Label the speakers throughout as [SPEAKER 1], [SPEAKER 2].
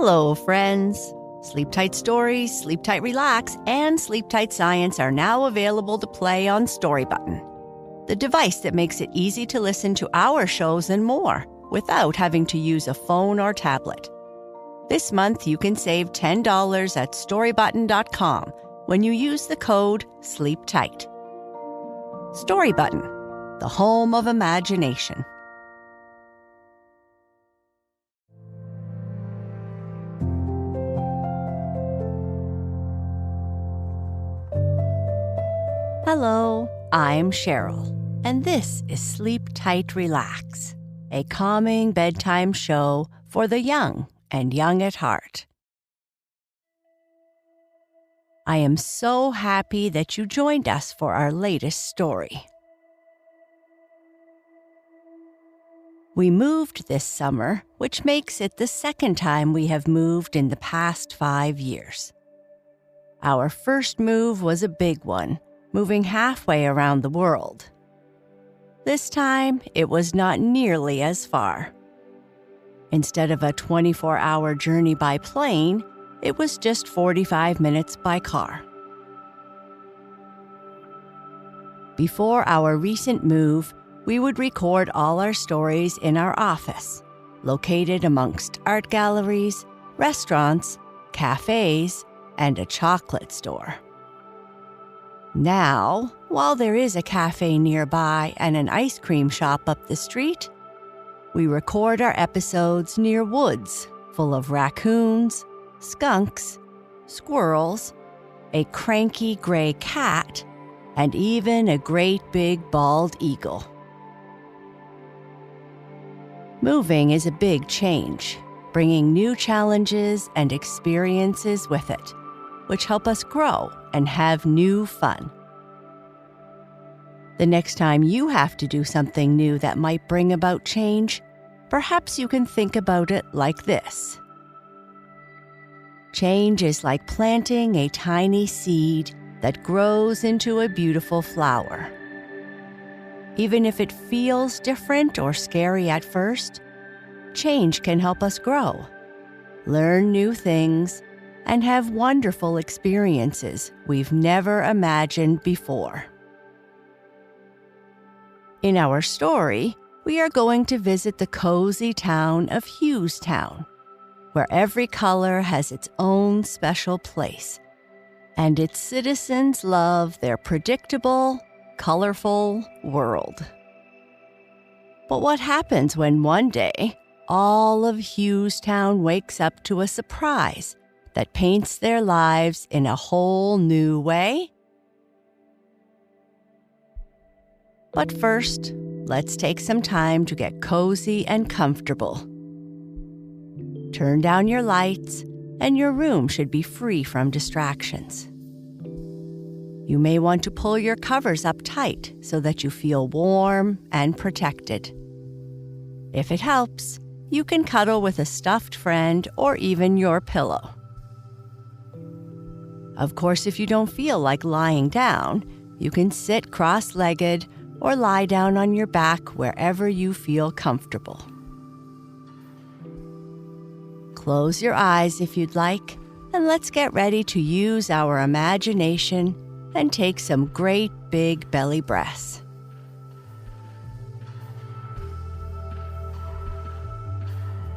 [SPEAKER 1] Hello, friends. Sleep Tight Stories, Sleep Tight Relax, and Sleep Tight Science are now available to play on Story Button, the device that makes it easy to listen to our shows and more without having to use a phone or tablet. This month, you can save $10 at storybutton.com when you use the code SLEEPTIGHT. Story Button, the home of imagination. Hello, I'm Sheryl, and this is Sleep Tight Relax, a calming bedtime show for the young and young at heart. I am so happy that you joined us for our latest story. We moved this summer, which makes it the second time we have moved in the past 5 years. Our first move was a big one, moving halfway around the world. This time, it was not nearly as far. Instead of a 24-hour journey by plane, it was just 45 minutes by car. Before our recent move, we would record all our stories in our office, located amongst art galleries, restaurants, cafes, and a chocolate store. Now, while there is a cafe nearby and an ice cream shop up the street, we record our episodes near woods full of raccoons, skunks, squirrels, a cranky gray cat, and even a great big bald eagle. Moving is a big change, bringing new challenges and experiences with it, which help us grow and have new fun. The next time you have to do something new that might bring about change, perhaps you can think about it like this. Change is like planting a tiny seed that grows into a beautiful flower. Even if it feels different or scary at first, change can help us grow, learn new things, and have wonderful experiences we've never imagined before. In our story, we are going to visit the cozy town of Huestown, where every color has its own special place, and its citizens love their predictable, colorful world. But what happens when one day all of Huestown wakes up to a surprise that paints their lives in a whole new way? But first, let's take some time to get cozy and comfortable. Turn down your lights, and your room should be free from distractions. You may want to pull your covers up tight so that you feel warm and protected. If it helps, you can cuddle with a stuffed friend or even your pillow. Of course, if you don't feel like lying down, you can sit cross-legged or lie down on your back wherever you feel comfortable. Close your eyes if you'd like, and let's get ready to use our imagination and take some great big belly breaths.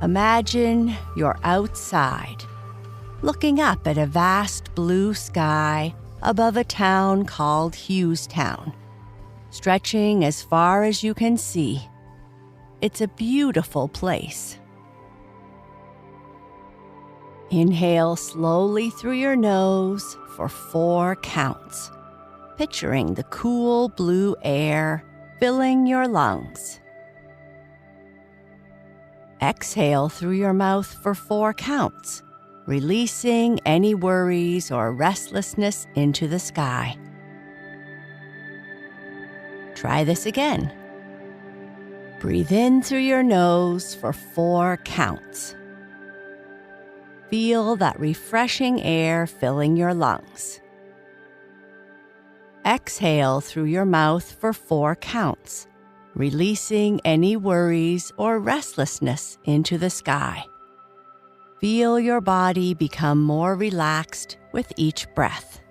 [SPEAKER 1] Imagine you're outside, looking up at a vast blue sky above a town called Huestown, stretching as far as you can see. It's a beautiful place. Inhale slowly through your nose for 4 counts, picturing the cool blue air filling your lungs. Exhale through your mouth for 4 counts, releasing any worries or restlessness into the sky. Try this again. Breathe in through your nose for 4 counts. Feel that refreshing air filling your lungs. Exhale through your mouth for 4 counts, releasing any worries or restlessness into the sky. Feel your body become more relaxed with each breath.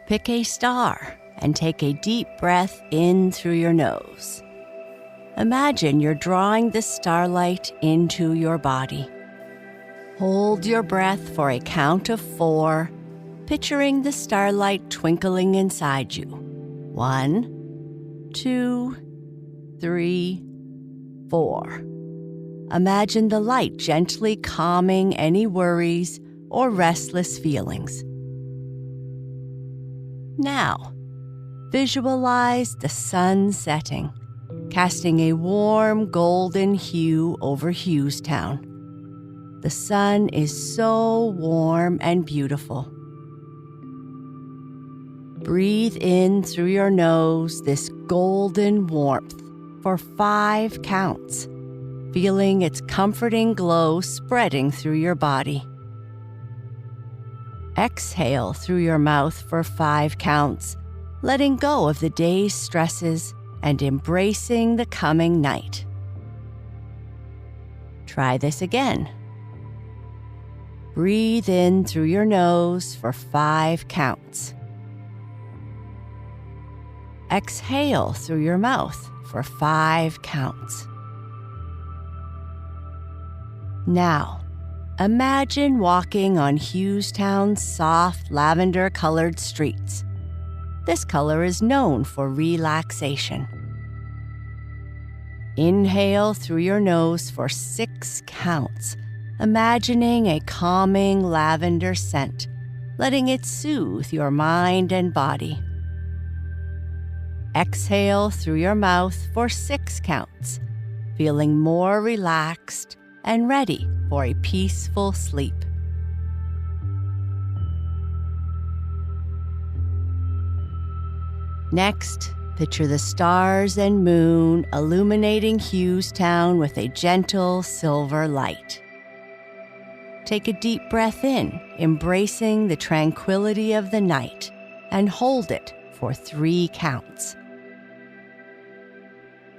[SPEAKER 1] Pick a star and take a deep breath in through your nose. Imagine you're drawing the starlight into your body. Hold your breath for a count of 4, picturing the starlight twinkling inside you. 1, 2, 3, 4. Imagine the light gently calming any worries or restless feelings. Now, visualize the sun setting, casting a warm golden hue over Huestown. The sun is so warm and beautiful. Breathe in through your nose this golden warmth for 5 counts, feeling its comforting glow spreading through your body. Exhale through your mouth for 5 counts, letting go of the day's stresses and embracing the coming night. Try this again. Breathe in through your nose for 5 counts. Exhale through your mouth for 5 counts. Now, imagine walking on Huestown's soft lavender-colored streets. This color is known for relaxation. Inhale through your nose for 6 counts, imagining a calming lavender scent, letting it soothe your mind and body. Exhale through your mouth for 6 counts, feeling more relaxed and ready for a peaceful sleep. Next, picture the stars and moon illuminating Huestown with a gentle silver light. Take a deep breath in, embracing the tranquility of the night, and hold it for 3 counts.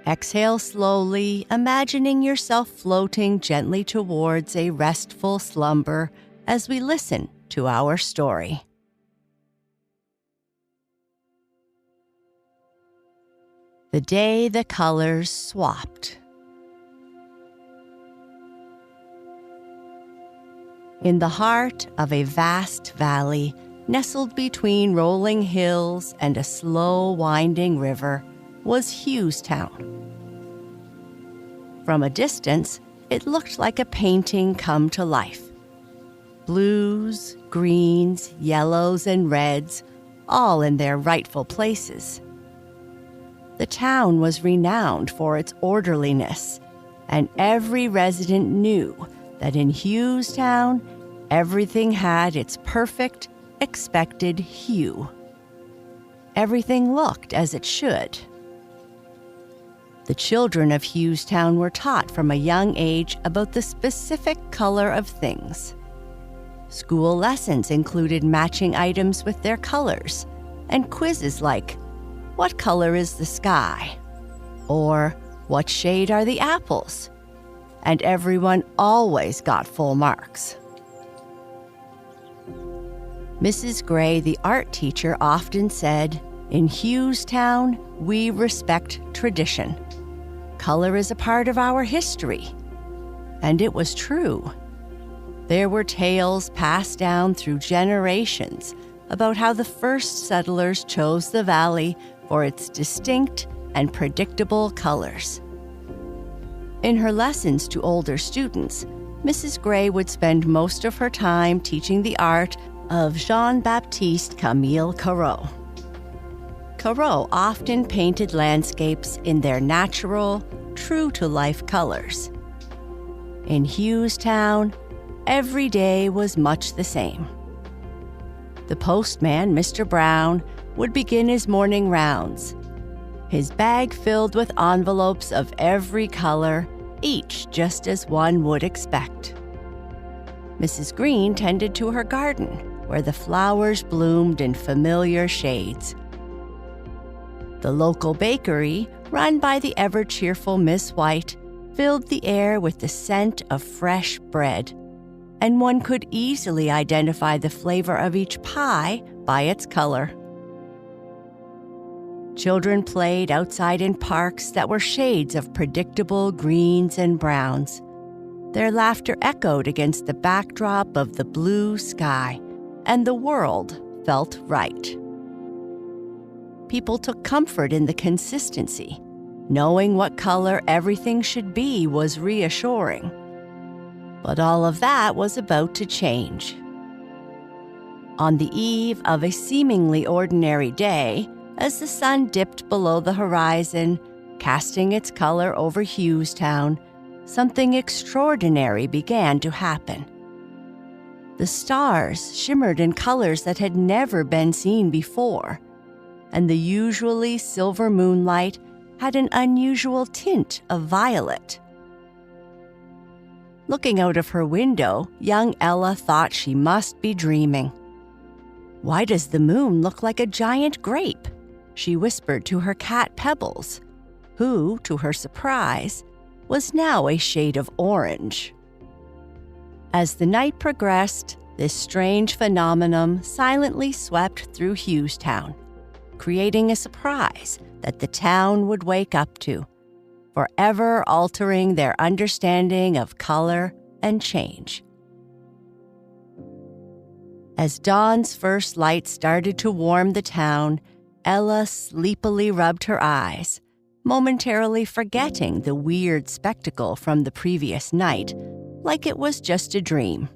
[SPEAKER 1] Exhale slowly, imagining yourself floating gently towards a restful slumber as we listen to our story. The day the colors swapped. In the heart of a vast valley, nestled between rolling hills and a slow winding river, was Huestown. From a distance, it looked like a painting come to life. Blues, greens, yellows, and reds, all in their rightful places. The town was renowned for its orderliness, and every resident knew that in Huestown, everything had its perfect, expected hue. Everything looked as it should. The children of Huestown were taught from a young age about the specific color of things. School lessons included matching items with their colors, and quizzes like, "What color is the sky?" or "What shade are the apples?" And everyone always got full marks. Mrs. Gray, the art teacher, often said, "In Huestown, we respect tradition. Color is a part of our history." And it was true. There were tales passed down through generations about how the first settlers chose the valley for its distinct and predictable colors. In her lessons to older students, Mrs. Gray would spend most of her time teaching the art of Jean-Baptiste Camille Corot. Corot often painted landscapes in their natural, true-to-life colors. In Huestown, every day was much the same. The postman, Mr. Brown, would begin his morning rounds, his bag filled with envelopes of every color, each just as one would expect. Mrs. Green tended to her garden, where the flowers bloomed in familiar shades. The local bakery, run by the ever-cheerful Miss White, filled the air with the scent of fresh bread, and one could easily identify the flavor of each pie by its color. Children played outside in parks that were shades of predictable greens and browns. Their laughter echoed against the backdrop of the blue sky, and the world felt right. People took comfort in the consistency. Knowing what color everything should be was reassuring. But all of that was about to change. On the eve of a seemingly ordinary day, as the sun dipped below the horizon, casting its color over Huestown, something extraordinary began to happen. The stars shimmered in colors that had never been seen before, and the usually silver moonlight had an unusual tint of violet. Looking out of her window, young Ella thought she must be dreaming. "Why does the moon look like a giant grape?" she whispered to her cat Pebbles, who, to her surprise, was now a shade of orange. As the night progressed, this strange phenomenon silently swept through Huestown, creating a surprise that the town would wake up to, forever altering their understanding of color and change. As dawn's first light started to warm the town, Ella sleepily rubbed her eyes, momentarily forgetting the weird spectacle from the previous night, like it was just a dream.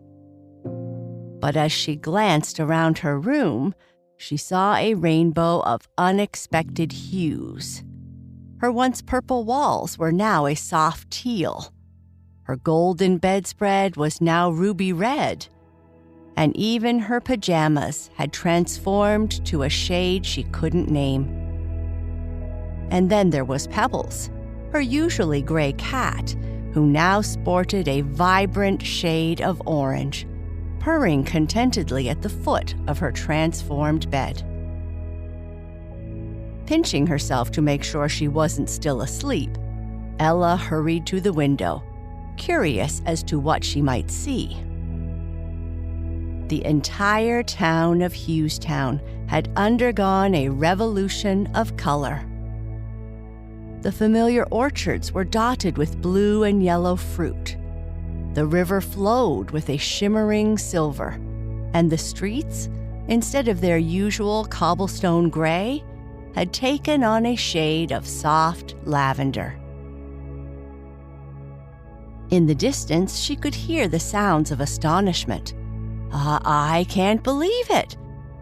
[SPEAKER 1] But as she glanced around her room, she saw a rainbow of unexpected hues. Her once purple walls were now a soft teal. Her golden bedspread was now ruby red, and even her pajamas had transformed to a shade she couldn't name. And then there was Pebbles, her usually gray cat, who now sported a vibrant shade of orange, purring contentedly at the foot of her transformed bed. Pinching herself to make sure she wasn't still asleep, Ella hurried to the window, curious as to what she might see. The entire town of Huestown had undergone a revolution of color. The familiar orchards were dotted with blue and yellow fruit. The river flowed with a shimmering silver, and the streets, instead of their usual cobblestone gray, had taken on a shade of soft lavender. In the distance, she could hear the sounds of astonishment. I can't believe it!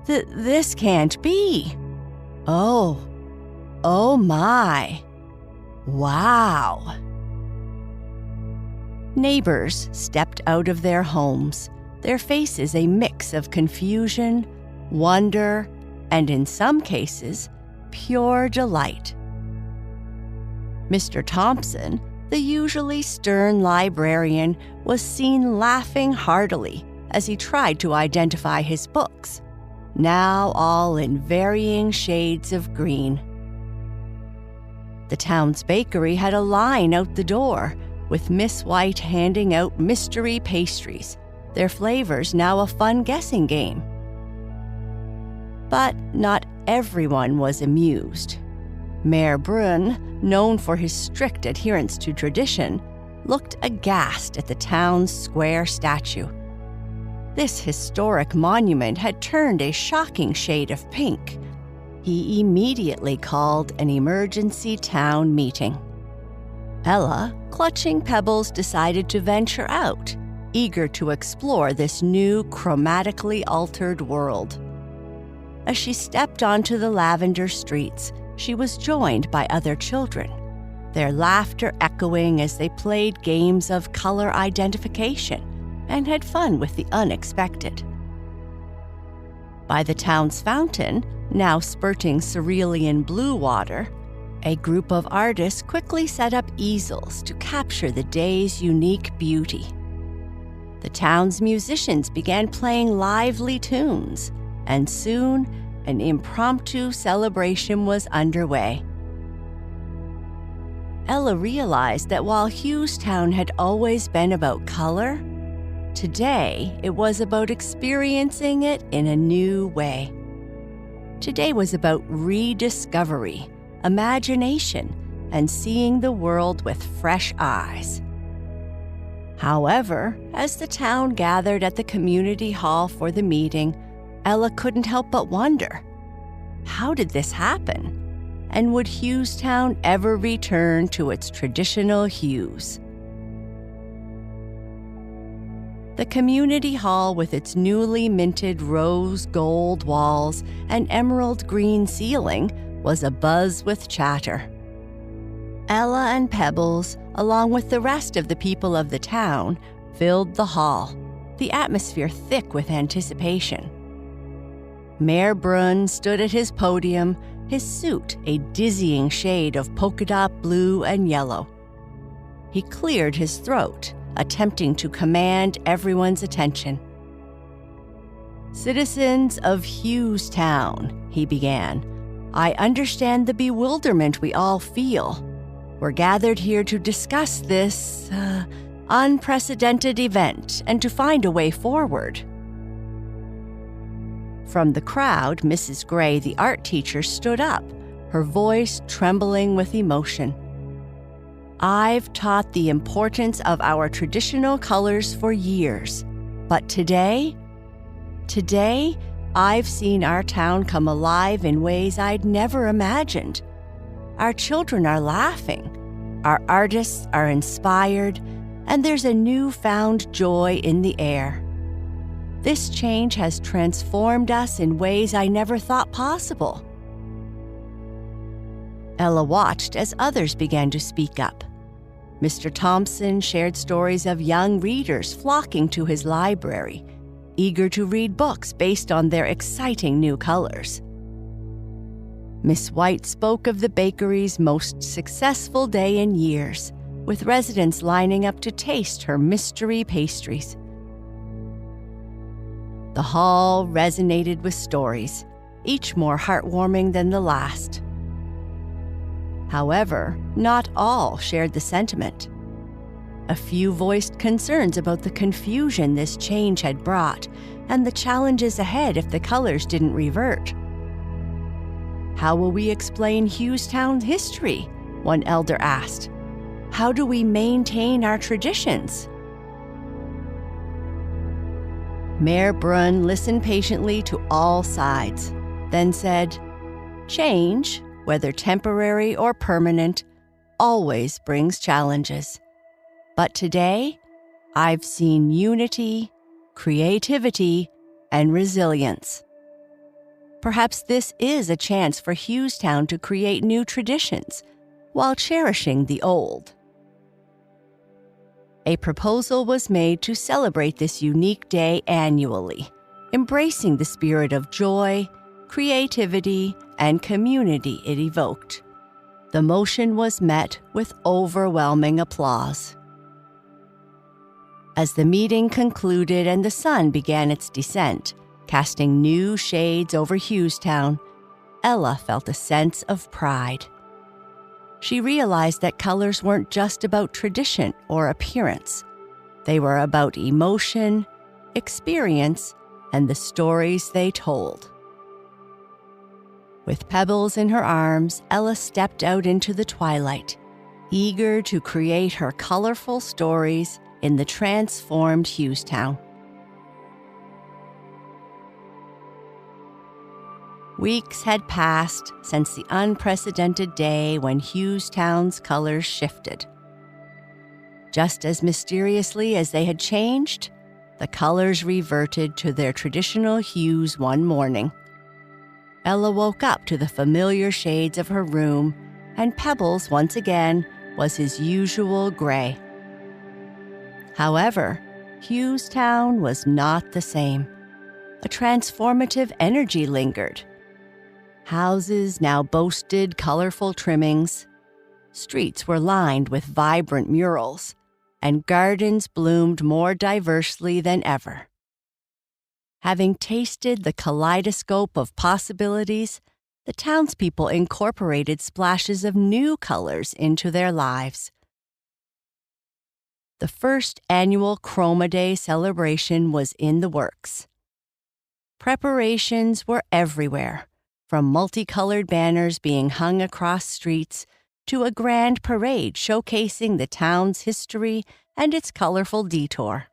[SPEAKER 1] This can't be! Oh my! Wow! Neighbors stepped out of their homes, their faces a mix of confusion, wonder, and in some cases, pure delight. Mr. Thompson, the usually stern librarian, was seen laughing heartily as he tried to identify his books, now all in varying shades of green. The town's bakery had a line out the door, with Miss White handing out mystery pastries, their flavors now a fun guessing game. But not everyone was amused. Mayor Brun, known for his strict adherence to tradition, looked aghast at the town's square statue. This historic monument had turned a shocking shade of pink. He immediately called an emergency town meeting. Ella, clutching Pebbles, decided to venture out, eager to explore this new chromatically altered world. As she stepped onto the lavender streets, she was joined by other children, their laughter echoing as they played games of color identification and had fun with the unexpected. By the town's fountain, now spurting cerulean blue water, a group of artists quickly set up easels to capture the day's unique beauty. The town's musicians began playing lively tunes, and soon an impromptu celebration was underway. Ella realized that while Huestown had always been about color, today it was about experiencing it in a new way. Today was about rediscovery, imagination, and seeing the world with fresh eyes. However, as the town gathered at the community hall for the meeting, Ella couldn't help but wonder, how did this happen? And would Huestown ever return to its traditional hues? The community hall, with its newly minted rose gold walls and emerald green ceiling, was abuzz with chatter. Ella and Pebbles, along with the rest of the people of the town, filled the hall, the atmosphere thick with anticipation. Mayor Brunn stood at his podium, his suit a dizzying shade of polka dot blue and yellow. He cleared his throat, attempting to command everyone's attention. "Citizens of Huestown," he began, "I understand the bewilderment we all feel. We're gathered here to discuss this unprecedented event and to find a way forward." From the crowd, Mrs. Gray, the art teacher, stood up, her voice trembling with emotion. "I've taught the importance of our traditional colors for years, but today, I've seen our town come alive in ways I'd never imagined. Our children are laughing, our artists are inspired, and there's a newfound joy in the air. This change has transformed us in ways I never thought possible." Ella watched as others began to speak up. Mr. Thompson shared stories of young readers flocking to his library, eager to read books based on their exciting new colors. Miss White spoke of the bakery's most successful day in years, with residents lining up to taste her mystery pastries. The hall resonated with stories, each more heartwarming than the last. However, not all shared the sentiment. A few voiced concerns about the confusion this change had brought and the challenges ahead if the colors didn't revert. "How will we explain Huestown's history?" one elder asked. "How do we maintain our traditions?" Mayor Brunn listened patiently to all sides, then said, "Change, whether temporary or permanent, always brings challenges. But today, I've seen unity, creativity, and resilience. Perhaps this is a chance for Huestown to create new traditions while cherishing the old." A proposal was made to celebrate this unique day annually, embracing the spirit of joy, creativity, and community it evoked. The motion was met with overwhelming applause. As the meeting concluded and the sun began its descent, casting new shades over Huestown, Ella felt a sense of pride. She realized that colors weren't just about tradition or appearance. They were about emotion, experience, and the stories they told. With Pebbles in her arms, Ella stepped out into the twilight, eager to create her colorful stories in the transformed Huestown. Weeks had passed since the unprecedented day when Huestown's colors shifted. Just as mysteriously as they had changed, the colors reverted to their traditional hues one morning. Ella woke up to the familiar shades of her room, and Pebbles, once again, was his usual gray. However, Huestown was not the same. A transformative energy lingered. Houses now boasted colorful trimmings. Streets were lined with vibrant murals, and gardens bloomed more diversely than ever. Having tasted the kaleidoscope of possibilities, the townspeople incorporated splashes of new colors into their lives. The first annual Chroma Day celebration was in the works. Preparations were everywhere, from multicolored banners being hung across streets to a grand parade showcasing the town's history and its colorful detour.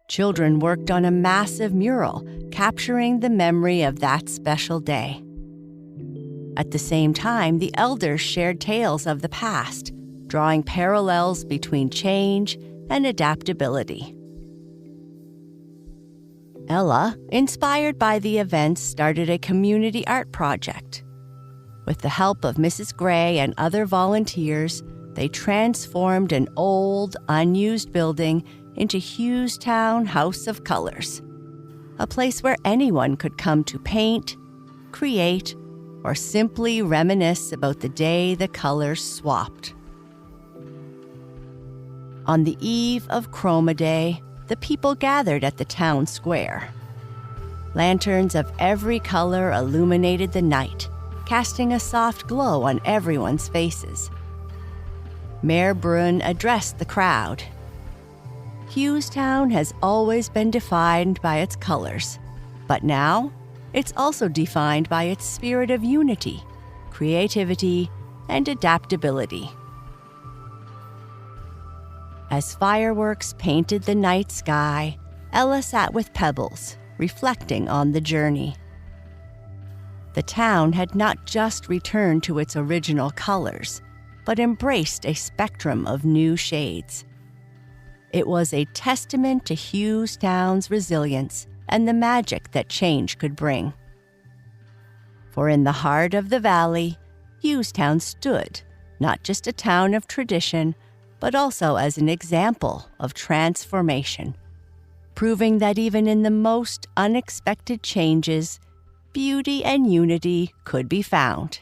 [SPEAKER 1] Children worked on a massive mural capturing the memory of that special day. At the same time, the elders shared tales of the past, drawing parallels between change and adaptability. Ella, inspired by the events, started a community art project. With the help of Mrs. Gray and other volunteers, they transformed an old, unused building into Huestown House of Colors, a place where anyone could come to paint, create, or simply reminisce about the day the colors swapped. On the eve of Chroma Day, the people gathered at the town square. Lanterns of every color illuminated the night, casting a soft glow on everyone's faces. Mayor Brun addressed the crowd. Huestown has always been defined by its colors, but now it's also defined by its spirit of unity, creativity, and adaptability. As fireworks painted the night sky, Ella sat with pebbles, reflecting on the journey. The town had not just returned to its original colors, but embraced a spectrum of new shades. It was a testament to Huestown's resilience and the magic that change could bring. For in the heart of the valley, Huestown stood, not just a town of tradition, but also as an example of transformation, proving that even in the most unexpected changes, beauty and unity could be found.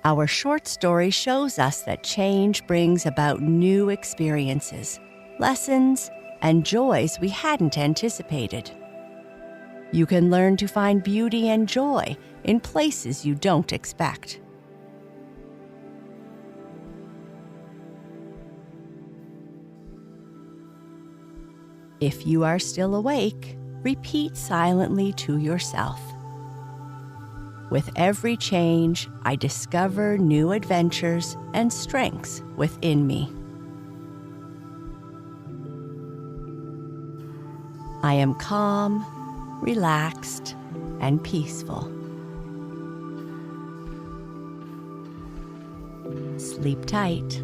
[SPEAKER 1] Our short story shows us that change brings about new experiences, lessons, and joys we hadn't anticipated. You can learn to find beauty and joy in places you don't expect. If you are still awake, repeat silently to yourself. With every change, I discover new adventures and strengths within me. I am calm, relaxed, and peaceful. Sleep tight.